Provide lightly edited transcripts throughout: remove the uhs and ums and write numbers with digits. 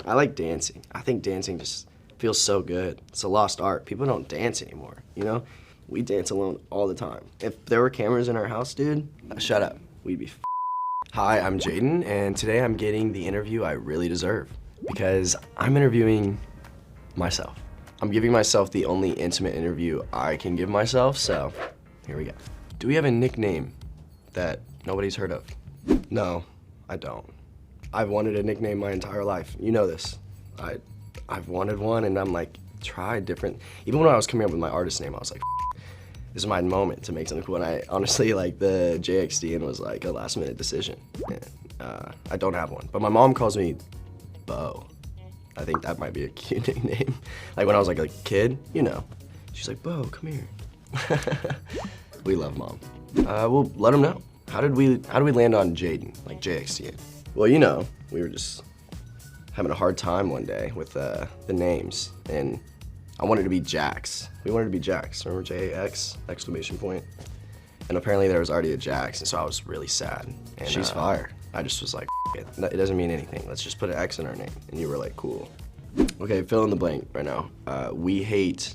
I like dancing. I think dancing just feels so good. It's a lost art. People don't dance anymore, you know? We dance alone all the time. If there were cameras in our house, dude, shut up. We'd be Hi, I'm Jaden, and today I'm getting the interview I really deserve because I'm interviewing myself. I'm giving myself the only intimate interview I can give myself, so here we go. Do we have a nickname that nobody's heard of? No, I don't. I've wanted a nickname my entire life. You know this. I've wanted one, and I'm like, tried different. Even when I was coming up with my artist name, I was like, this is my moment to make something cool. And I honestly, like, the Jxdn was like a last minute decision. And, I don't have one, but my mom calls me Bo. I think that might be a cute nickname. Like when I was like a kid, you know, she's like, Bo, come here. We love mom. Well, let them know. How did we land on Jaden, like Jxdn? Well, you know, we were just having a hard time one day with the names, and I wanted to be Jax. We wanted to be Jax. Remember J-A-X, exclamation point? And apparently there was already a Jax, and so I was really sad. And she's fire. I just was like, it doesn't mean anything. Let's just put an X in our name. And you were like, cool. Okay, fill in the blank right now. We hate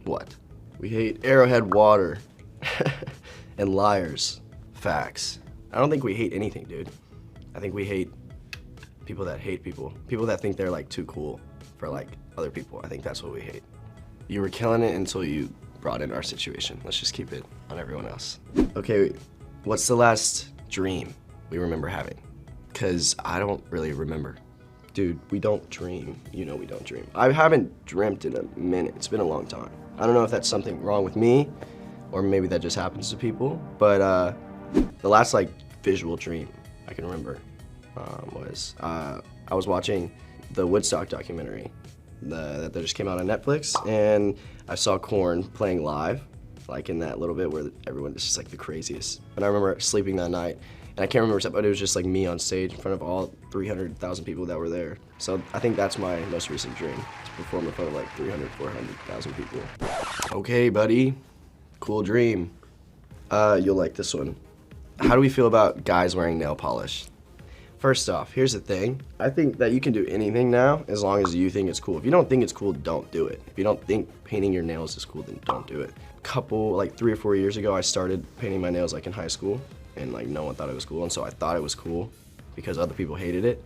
what? We hate Arrowhead water and liars, facts. I don't think we hate anything, dude. I think we hate people that hate people. People that think they're like too cool for like other people. I think that's what we hate. You were killing it until you brought in our situation. Let's just keep it on everyone else. Okay, what's the last dream we remember having? Cause I don't really remember. Dude, we don't dream. You know we don't dream. I haven't dreamt in a minute. It's been a long time. I don't know if that's something wrong with me or maybe that just happens to people, but the last like visual dream I can remember was I was watching the Woodstock documentary that just came out on Netflix, and I saw Korn playing live, like in that little bit where everyone is just like the craziest. And I remember sleeping that night, and I can't remember, but it was just like me on stage in front of all 300,000 people that were there. So I think that's my most recent dream, to perform in front of like 300, 400,000 people. Okay, buddy, cool dream. You'll like this one. How do we feel about guys wearing nail polish? First off, here's the thing. I think that you can do anything now as long as you think it's cool. If you don't think it's cool, don't do it. If you don't think painting your nails is cool, then don't do it. Like 3 or 4 years ago, I started painting my nails like in high school, and like no one thought it was cool, and so I thought it was cool because other people hated it.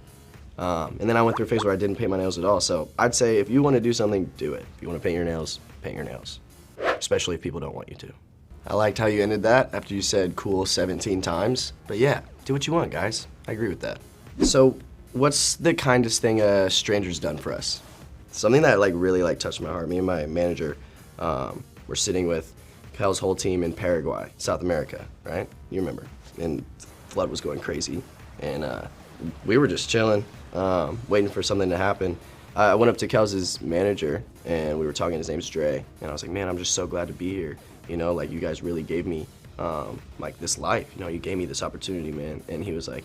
And then I went through a phase where I didn't paint my nails at all. So I'd say if you want to do something, do it. If you want to paint your nails, paint your nails. Especially if people don't want you to. I liked how you ended that after you said cool 17 times. But yeah, do what you want, guys. I agree with that. So what's the kindest thing a stranger's done for us? Something that like really like touched my heart. Me and my manager were sitting with Kel's whole team in Paraguay, South America, right? You remember. And flood was going crazy. And we were just chilling, waiting for something to happen. I went up to Kel's manager and we were talking. His name's Dre. And I was like, man, I'm just so glad to be here. You know, like you guys really gave me like this life. You know, you gave me this opportunity, man. And he was like,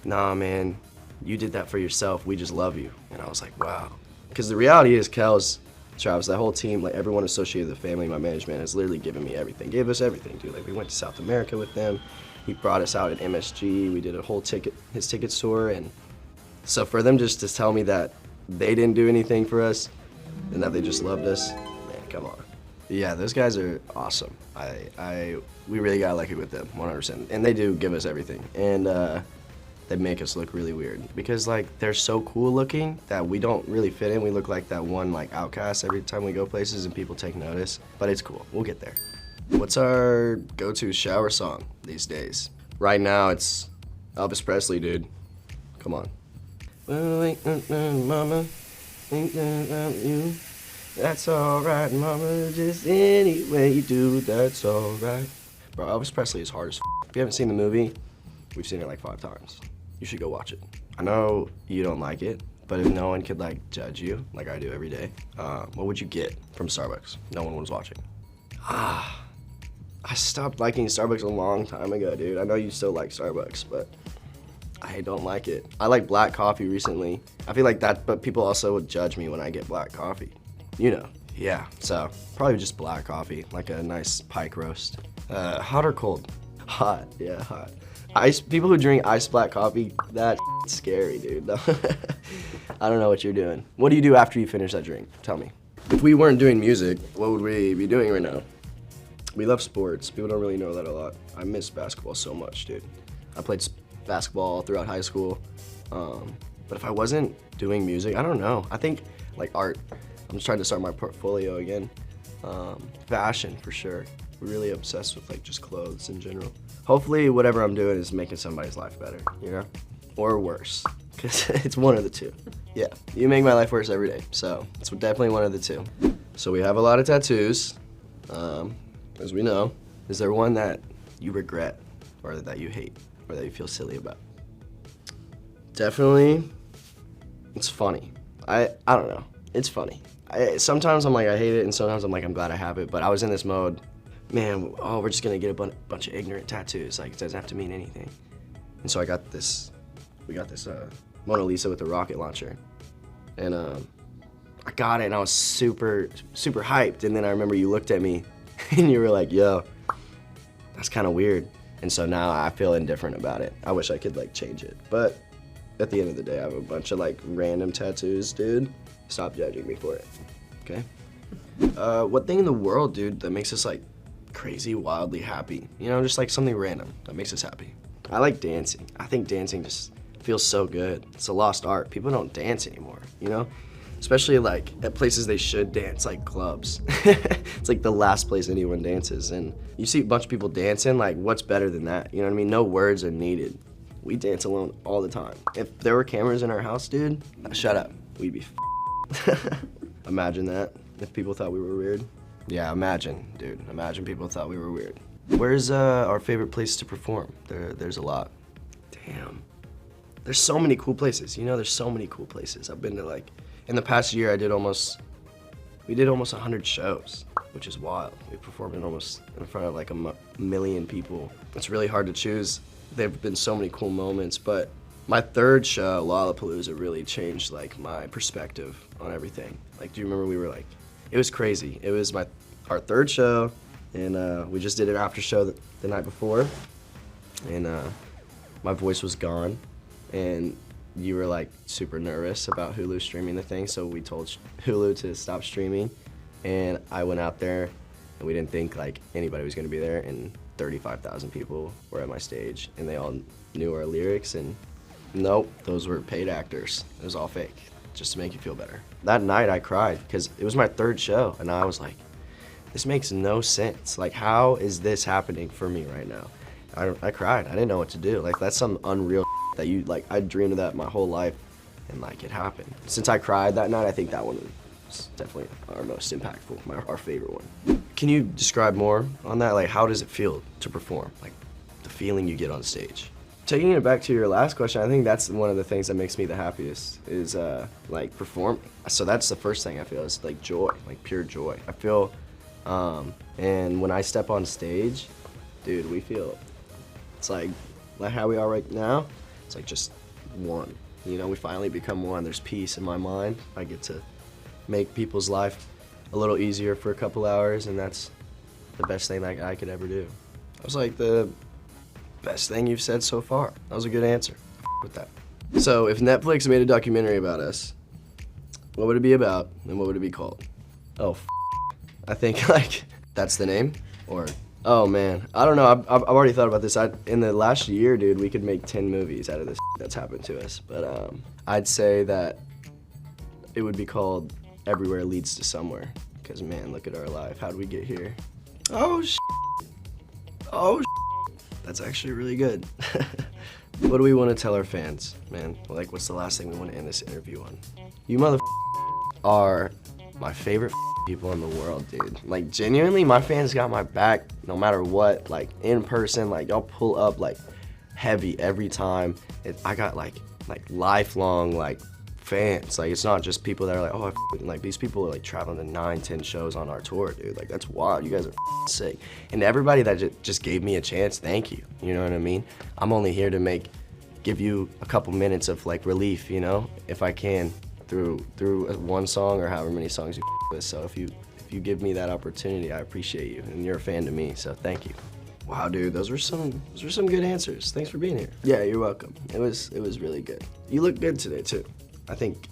nah, man, you did that for yourself. We just love you. And I was like, wow. Because the reality is, Kel's, Travis, that whole team, like everyone associated with the family, my management, has literally given me everything. Gave us everything, dude. Like we went to South America with them. He brought us out at MSG. We did a whole his ticket tour. And so for them just to tell me that they didn't do anything for us and that they just loved us, man, come on. Yeah, those guys are awesome. We really got lucky with them, 100%. And they do give us everything. And they make us look really weird because like they're so cool looking that we don't really fit in. We look like that one like outcast every time we go places and people take notice, but it's cool. We'll get there. What's our go-to shower song these days? Right now it's Elvis Presley, dude. Come on. Well, ain't nothing, mama, ain't nothing about you. That's alright, mama, just any way you do, that's alright. Bro, Elvis Presley is hard as f. If you haven't seen the movie, we've seen it like 5 times. You should go watch it. I know you don't like it, but if no one could like judge you, like I do every day, what would you get from Starbucks? No one was watching. I stopped liking Starbucks a long time ago, dude. I know you still like Starbucks, but I don't like it. I like black coffee recently. I feel like that, but people also would judge me when I get black coffee. You know, yeah, so probably just black coffee, like a nice pike roast. Hot or cold? Hot, yeah, hot. People who drink iced black coffee, that's scary, dude. I don't know what you're doing. What do you do after you finish that drink? Tell me. If we weren't doing music, what would we be doing right now? We love sports. People don't really know that a lot. I miss basketball so much, dude. I played basketball throughout high school. But if I wasn't doing music, I don't know. I think like art. I'm just trying to start my portfolio again. Fashion for sure. We're really obsessed with like just clothes in general. Hopefully whatever I'm doing is making somebody's life better, you know? Or worse, because it's one of the two. Yeah, you make my life worse every day, so it's definitely one of the two. So we have a lot of tattoos, as we know. Is there one that you regret, or that you hate, or that you feel silly about? Definitely, it's funny. I don't know, it's funny. Sometimes I'm like, I hate it, and sometimes I'm like, I'm glad I have it, but I was in this mode, man, oh, we're just gonna get a bunch of ignorant tattoos, like it doesn't have to mean anything. And so we got this Mona Lisa with the rocket launcher. And I got it and I was super, super hyped. And then I remember you looked at me and you were like, yo, that's kind of weird. And so now I feel indifferent about it. I wish I could like change it. But at the end of the day, I have a bunch of like random tattoos, dude. Stop judging me for it, okay? What thing in the world, dude, that makes us like crazy, wildly happy? You know, just like something random that makes us happy. I like dancing. I think dancing just feels so good. It's a lost art. People don't dance anymore, you know? Especially like at places they should dance, like clubs. It's like the last place anyone dances. And you see a bunch of people dancing, like what's better than that? You know what I mean? No words are needed. We dance alone all the time. If there were cameras in our house, dude, shut up. We'd be Imagine that, if people thought we were weird. Yeah, imagine, dude. Imagine people thought we were weird. Where's our favorite place to perform? There's a lot. Damn. There's so many cool places, you know, there's so many cool places. I've been to like, in the past year we did almost 100 shows, which is wild. We performed in front of like a million people. It's really hard to choose. There've been so many cool moments, but my third show, Lollapalooza, really changed like my perspective on everything. Like, do you remember we were like, it was crazy. It was our third show, and we just did an after show the night before, and my voice was gone, and you were like super nervous about Hulu streaming the thing, so we told Hulu to stop streaming, and I went out there, and we didn't think like anybody was gonna be there, and 35,000 people were at my stage, and they all knew our lyrics, and nope, those were paid actors. It was all fake, just to make you feel better. That night I cried, because it was my third show, and I was like, this makes no sense. Like, how is this happening for me right now? I cried, I didn't know what to do. Like, that's some unreal that you, like, I dreamed of that my whole life, and like, it happened. Since I cried that night, I think that one was definitely our most impactful, our favorite one. Can you describe more on that? Like, how does it feel to perform? Like, the feeling you get on stage. Taking it back to your last question, I think that's one of the things that makes me the happiest is like performing. So that's the first thing I feel is like joy, like pure joy. I feel, and when I step on stage, dude, we feel, it's like how we are right now, it's like just one. You know, we finally become one. There's peace in my mind. I get to make people's life a little easier for a couple hours, and that's the best thing that I could ever do. That was like the best thing you've said so far. That was a good answer. With that. So if Netflix made a documentary about us, what would it be about, and what would it be called? Oh, I think like that's the name, or oh man, I don't know. I've already thought about this. In the last year, dude, we could make 10 movies out of this that's happened to us. But I'd say that it would be called Everywhere Leads to Somewhere. Because man, look at our life. How'd we get here? Oh oh. That's actually really good. What do we want to tell our fans, man? Like, what's the last thing we want to end this interview on? You are my favorite people in the world, dude. Like, genuinely, my fans got my back no matter what. Like, in person, like, y'all pull up, like, heavy every time. I got, like lifelong, like, fans. Like, it's not just people that are like, oh, like, these people are, like, traveling to 9, 10 shows on our tour, dude. Like, that's wild. You guys are sick. And everybody that just gave me a chance, thank you. You know what I mean? I'm only here to give you a couple minutes of, like, relief, you know, if I can, through one song or however many songs you with. So if you give me that opportunity, I appreciate you, and you're a fan to me, so thank you. Wow, dude, those were some good answers. Thanks for being here. Yeah, you're welcome. It was really good. You look good today, too. I think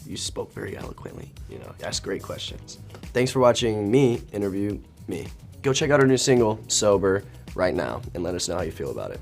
you spoke very eloquently, you know, asked great questions. Thanks for watching me interview me. Go check out our new single, Sober, right now, and let us know how you feel about it.